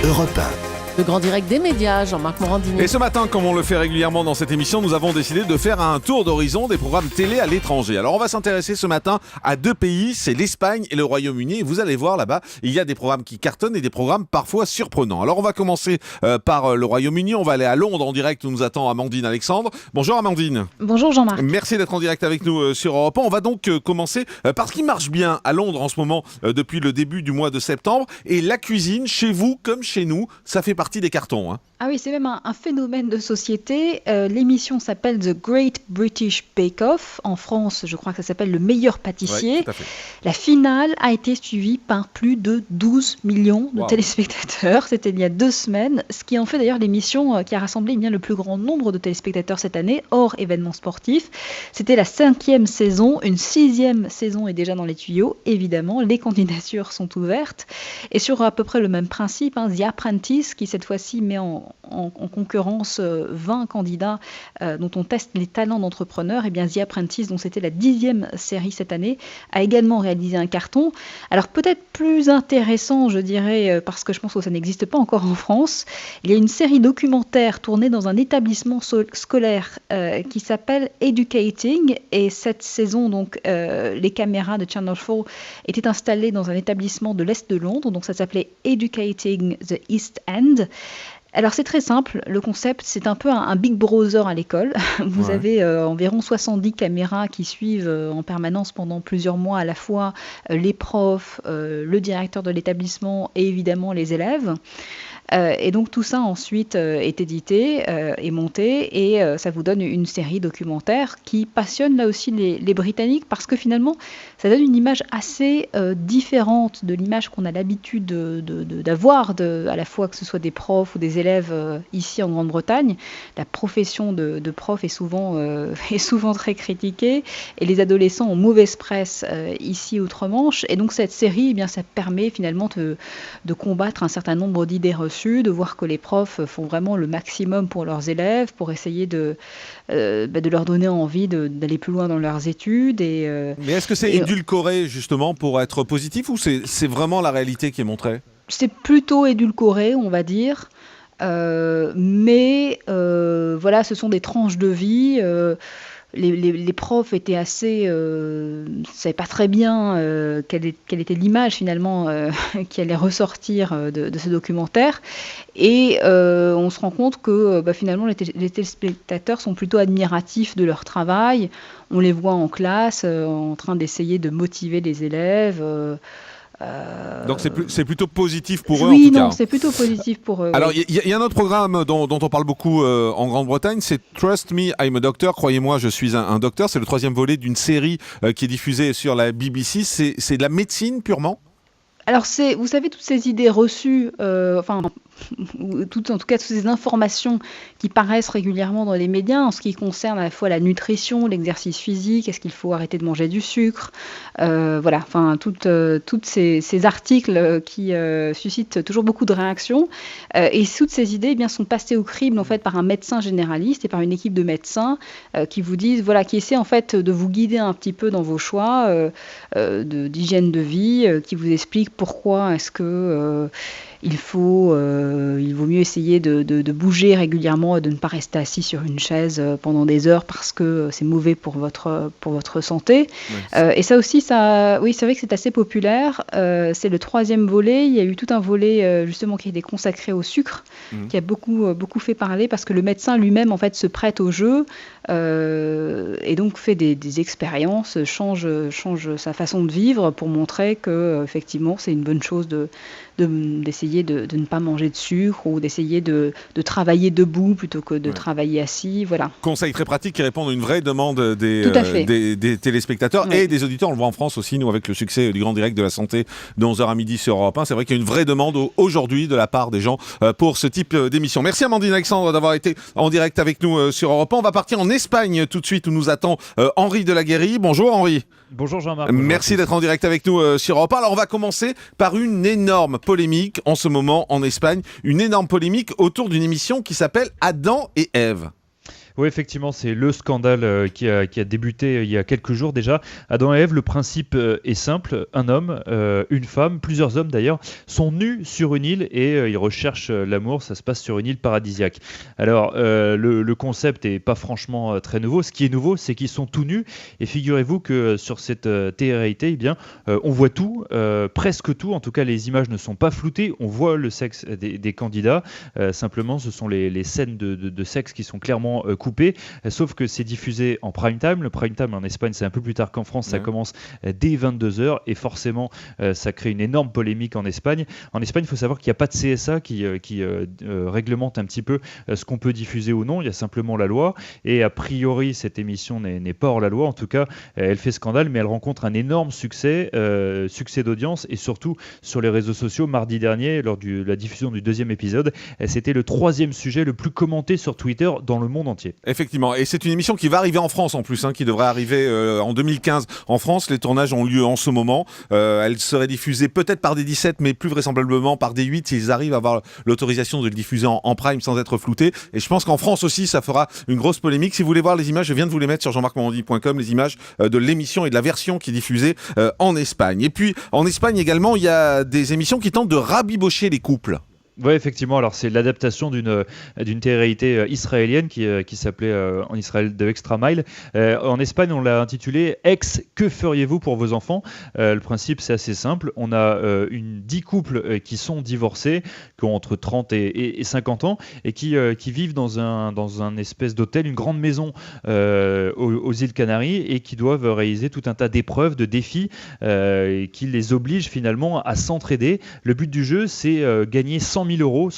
Europe 1. Le grand direct des médias, Jean-Marc Morandini. Et ce matin, comme on le fait régulièrement dans cette émission, nous avons décidé de faire un tour d'horizon des programmes télé à l'étranger. Alors on va s'intéresser ce matin à deux pays, c'est l'Espagne et le Royaume-Uni. Et vous allez voir là-bas, il y a des programmes qui cartonnent et des programmes parfois surprenants. Alors on va commencer par le Royaume-Uni. On va aller à Londres en direct où nous attend Amandine Alexandre. Bonjour Amandine. Bonjour Jean-Marc. Merci d'être en direct avec nous sur Europe 1. On va donc commencer par ce qui marche bien à Londres en ce moment depuis le début du mois de septembre. Et la cuisine, chez vous comme chez nous, ça fait partie des cartons, hein. Ah oui, c'est même un phénomène de société. L'émission s'appelle The Great British Bake Off. En France, je crois que ça s'appelle Le Meilleur Pâtissier. Ouais, tout à fait. La finale a été suivie par plus de 12 millions de téléspectateurs. C'était il y a 2 semaines, ce qui en fait d'ailleurs l'émission qui a rassemblé bien le plus grand nombre de téléspectateurs cette année, hors événements sportifs. C'était la 5e saison. Une 6e saison est déjà dans les tuyaux. Évidemment, les candidatures sont ouvertes. Et sur à peu près le même principe, The Apprentice, qui cette fois-ci met en concurrence 20 candidats dont on teste les talents d'entrepreneurs, et bien The Apprentice, dont c'était la 10e série cette année, a également réalisé un carton. Alors peut-être plus intéressant, je dirais, parce que je pense que ça n'existe pas encore en France, il y a une série documentaire tournée dans un établissement scolaire qui s'appelle Educating, et cette saison, donc, les caméras de Channel 4 étaient installées dans un établissement de l'Est de Londres, donc ça s'appelait Educating the East End. Alors c'est très simple, le concept c'est un peu un Big Brother à l'école. Vous avez environ 70 caméras qui suivent en permanence pendant plusieurs mois à la fois les profs, le directeur de l'établissement et évidemment les élèves. Et donc tout ça ensuite est édité et monté, et ça vous donne une série documentaire qui passionne là aussi les Britanniques, parce que finalement ça donne une image assez différente de l'image qu'on a l'habitude d'avoir, à la fois que ce soit des profs ou des élèves ici en Grande-Bretagne. La profession de prof est souvent très critiquée, et les adolescents ont mauvaise presse ici outre-Manche, et donc cette série, eh bien, ça permet finalement de combattre un certain nombre d'idées reçues, de voir que les profs font vraiment le maximum pour leurs élèves, pour essayer de leur donner envie d'aller plus loin dans leurs études. Mais est-ce que c'est édulcoré justement pour être positif, ou c'est vraiment la réalité qui est montrée ? C'est plutôt édulcoré, on va dire. Mais voilà, ce sont des tranches de vie. Les profs étaient assez, ne savaient pas très bien quelle était l'image finalement qui allait ressortir de ce documentaire, et on se rend compte que finalement les téléspectateurs sont plutôt admiratifs de leur travail. On les voit en classe en train d'essayer de motiver les élèves. Donc c'est plutôt positif pour eux, oui, en tout cas. Oui, non, c'est plutôt positif pour eux. Alors il y a un autre programme dont on parle beaucoup en Grande-Bretagne, c'est Trust Me, I'm a Doctor. Croyez-moi, je suis un docteur. C'est le 3e volet d'une série qui est diffusée sur la BBC. C'est de la médecine purement ? Alors vous savez, toutes ces idées reçues, en tout cas toutes ces informations qui paraissent régulièrement dans les médias en ce qui concerne à la fois la nutrition, l'exercice physique, est-ce qu'il faut arrêter de manger du sucre, toutes ces articles qui suscitent toujours beaucoup de réactions, et toutes ces idées, eh bien, sont passées au crible en fait par un médecin généraliste et par une équipe de médecins qui vous disent, qui essaient en fait de vous guider un petit peu dans vos choix d'hygiène de vie, qui vous expliquent pourquoi est-ce que il vaut mieux essayer de bouger régulièrement et de ne pas rester assis sur une chaise pendant des heures parce que c'est mauvais pour votre santé. Et ça aussi, oui, c'est vrai que c'est assez populaire. C'est le 3e volet. Il y a eu tout un volet justement qui a été consacré au sucre, qui a beaucoup fait parler, parce que le médecin lui-même en fait se prête au jeu et donc fait des expériences, change sa façon de vivre pour montrer que effectivement c'est une bonne chose d'essayer de ne pas manger de sucre, ou d'essayer de travailler debout plutôt que de travailler assis. Voilà. Conseils très pratiques qui répondent à une vraie demande des téléspectateurs et des auditeurs. On le voit en France aussi, nous, avec le succès du Grand Direct de la Santé de 11h à midi sur Europe 1. C'est vrai qu'il y a une vraie demande aujourd'hui de la part des gens pour ce type d'émission. Merci Amandine Alexandre d'avoir été en direct avec nous sur Europe 1. On va partir en Espagne tout de suite où nous attend Henri Delaguérie. Bonjour Henri. Bonjour Jean-Marc. Merci d'être en direct avec nous sur Europe 1. Alors on va commencer par une énorme polémique en ce moment en Espagne. Une énorme polémique autour d'une émission qui s'appelle Adam et Ève. Oui, effectivement, c'est le scandale qui a débuté il y a quelques jours déjà. Adam et Ève, le principe est simple. Un homme, une femme, plusieurs hommes d'ailleurs, sont nus sur une île et ils recherchent l'amour. Ça se passe sur une île paradisiaque. Alors, le concept n'est pas franchement très nouveau. Ce qui est nouveau, c'est qu'ils sont tout nus. Et figurez-vous que sur cette télé-réalité, eh bien, on voit tout, presque tout. En tout cas, les images ne sont pas floutées. On voit le sexe des candidats. Simplement, ce sont les scènes de sexe qui sont clairement coupées. Sauf que c'est diffusé en prime time. Le prime time en Espagne, c'est un peu plus tard qu'en France. Ça commence dès 22h. Et forcément, ça crée une énorme polémique en Espagne. En Espagne, il faut savoir qu'il n'y a pas de CSA qui réglemente un petit peu ce qu'on peut diffuser ou non. Il y a simplement la loi. Et a priori, cette émission n'est pas hors la loi. En tout cas, elle fait scandale, mais elle rencontre un énorme succès d'audience et surtout sur les réseaux sociaux. Mardi dernier, lors de la diffusion du 2e épisode, c'était le 3e sujet le plus commenté sur Twitter dans le monde entier. Effectivement, et c'est une émission qui va arriver en France en plus, qui devrait arriver en 2015 en France. Les tournages ont lieu en ce moment. Elle serait diffusée peut-être par des 17, mais plus vraisemblablement par des 8 s'ils arrivent à avoir l'autorisation de le diffuser en prime sans être flouté. Et je pense qu'en France aussi, ça fera une grosse polémique. Si vous voulez voir les images, je viens de vous les mettre sur jean-marc-morandini.com, les images de l'émission et de la version qui est diffusée en Espagne. Et puis, en Espagne également, il y a des émissions qui tentent de rabibocher les couples. Oui, effectivement. Alors, c'est l'adaptation d'une télé-réalité israélienne qui s'appelait en Israël The Extra Mile. En Espagne, on l'a intitulé Ex, que feriez-vous pour vos enfants ? Le principe, c'est assez simple. On a 10 couples qui sont divorcés, qui ont entre 30 et 50 ans, et qui vivent dans un espèce d'hôtel, une grande maison aux îles Canaries, et qui doivent réaliser tout un tas d'épreuves, de défis, qui les obligent finalement à s'entraider. Le but du jeu, c'est gagner 100 000 euros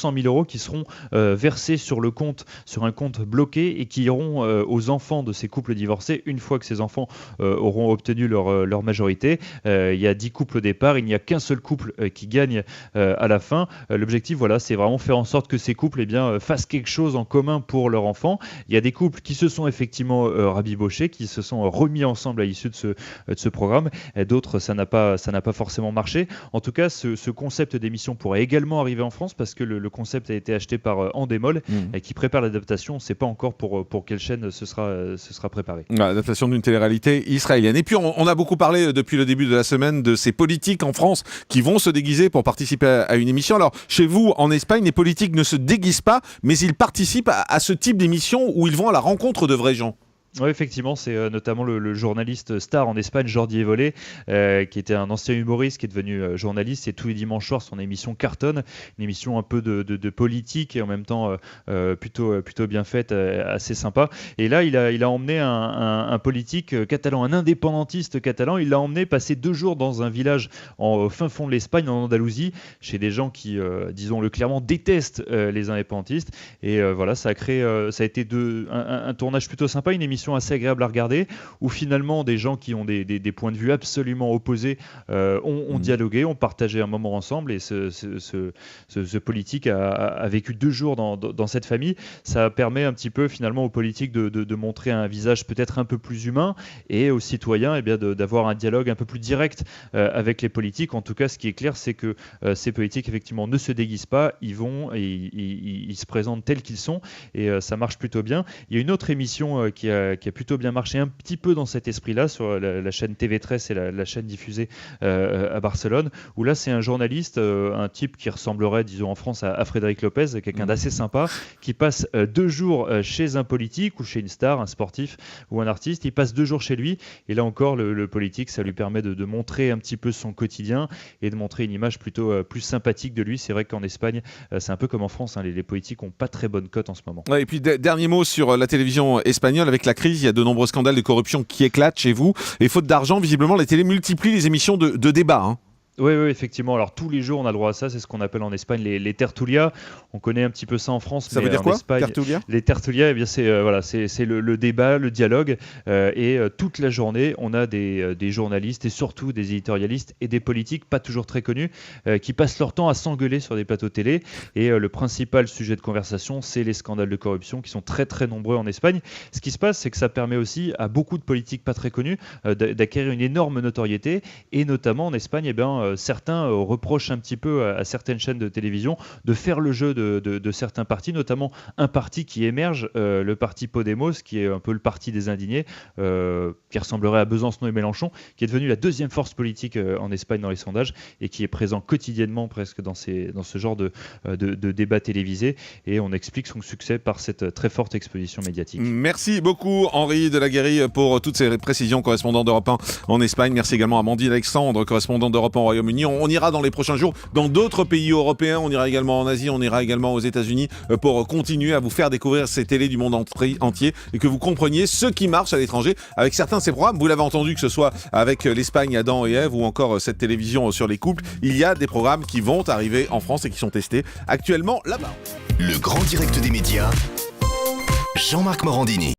qui seront versés sur un compte bloqué et qui iront aux enfants de ces couples divorcés une fois que ces enfants auront obtenu leur majorité. Il y a 10 couples au départ, il n'y a qu'un seul couple qui gagne à la fin. L'objectif, c'est vraiment faire en sorte que ces couples fassent quelque chose en commun pour leur enfant. Il y a des couples qui se sont effectivement rabibochés, qui se sont remis ensemble à l'issue de ce programme. Et d'autres, ça n'a pas forcément marché. En tout cas, ce concept d'émission pourrait également arriver en France parce que le concept a été acheté par Endemol qui prépare l'adaptation. On ne sait pas encore pour quelle chaîne ce sera préparé. L'adaptation d'une télé-réalité israélienne. Et puis on a beaucoup parlé depuis le début de la semaine de ces politiques en France qui vont se déguiser pour participer à une émission. Alors chez vous en Espagne, les politiques ne se déguisent pas, mais ils participent à ce type d'émission où ils vont à la rencontre de vrais gens. Oui, effectivement, c'est notamment le journaliste star en Espagne, Jordi Évole, qui était un ancien humoriste, qui est devenu journaliste. Et tous les dimanches soirs, son émission cartonne, une émission un peu de politique et en même temps plutôt bien faite, assez sympa. Et là, il a emmené un politique catalan, un indépendantiste catalan. Il l'a emmené passer 2 jours dans un village au fin fond de l'Espagne, en Andalousie, chez des gens qui, disons-le clairement, détestent les indépendantistes. Et ça a été un tournage plutôt sympa, une émission assez agréable à regarder, où finalement des gens qui ont des points de vue absolument opposés ont dialogué, ont partagé un moment ensemble, et ce politique a vécu 2 jours dans cette famille. Ça permet un petit peu finalement aux politiques de montrer un visage peut-être un peu plus humain, et aux citoyens d'avoir un dialogue un peu plus direct avec les politiques. En tout cas, ce qui est clair, c'est que ces politiques effectivement ne se déguisent pas, ils vont et ils se présentent tels qu'ils sont, et ça marche plutôt bien. Il y a une autre émission qui a plutôt bien marché, un petit peu dans cet esprit-là, sur la chaîne TV13 et la chaîne diffusée à Barcelone, où là c'est un journaliste, un type qui ressemblerait, disons en France, à Frédéric Lopez, quelqu'un d'assez sympa, qui passe 2 jours chez un politique ou chez une star, un sportif ou un artiste. Il passe 2 jours chez lui, et là encore le politique, ça lui permet de montrer un petit peu son quotidien et de montrer une image plutôt plus sympathique de lui. C'est vrai qu'en Espagne, c'est un peu comme en France, les politiques n'ont pas très bonne cote en ce moment. Ouais, et puis dernier mot sur la télévision espagnole. Avec la crise, il y a de nombreux scandales de corruption qui éclatent chez vous, et faute d'argent, visiblement les télés multiplient les émissions de débat. Oui, effectivement. Alors tous les jours, on a le droit à ça. C'est ce qu'on appelle en Espagne les tertulias. On connaît un petit peu ça en France. Ça veut dire quoi, Espagne, tertulia ? Les tertulias, c'est le débat, le dialogue. Et toute la journée, on a des journalistes et surtout des éditorialistes et des politiques pas toujours très connus qui passent leur temps à s'engueuler sur des plateaux télé. Et le principal sujet de conversation, c'est les scandales de corruption qui sont très très nombreux en Espagne. Ce qui se passe, c'est que ça permet aussi à beaucoup de politiques pas très connus d'acquérir une énorme notoriété. Et notamment en Espagne, certains reprochent un petit peu à certaines chaînes de télévision de faire le jeu de certains partis, notamment un parti qui émerge, le parti Podemos, qui est un peu le parti des indignés, qui ressemblerait à Besançon et Mélenchon, qui est devenu la deuxième force politique en Espagne dans les sondages et qui est présent quotidiennement presque dans ce genre de débat télévisé. Et on explique son succès par cette très forte exposition médiatique. Merci beaucoup Henri Delaguérie pour toutes ces précisions, correspondant d'Europe 1 en Espagne. Merci également à Amandine Alexandre, correspondante d'Europe 1 au Royaume-Uni. On ira dans les prochains jours dans d'autres pays européens, on ira également en Asie, on ira également aux États-Unis pour continuer à vous faire découvrir ces télés du monde entier et que vous compreniez ce qui marche à l'étranger avec certains de ces programmes. Vous l'avez entendu, que ce soit avec l'Espagne, Adam et Ève, ou encore cette télévision sur les couples, il y a des programmes qui vont arriver en France et qui sont testés actuellement là-bas. Le grand direct des médias, Jean-Marc Morandini.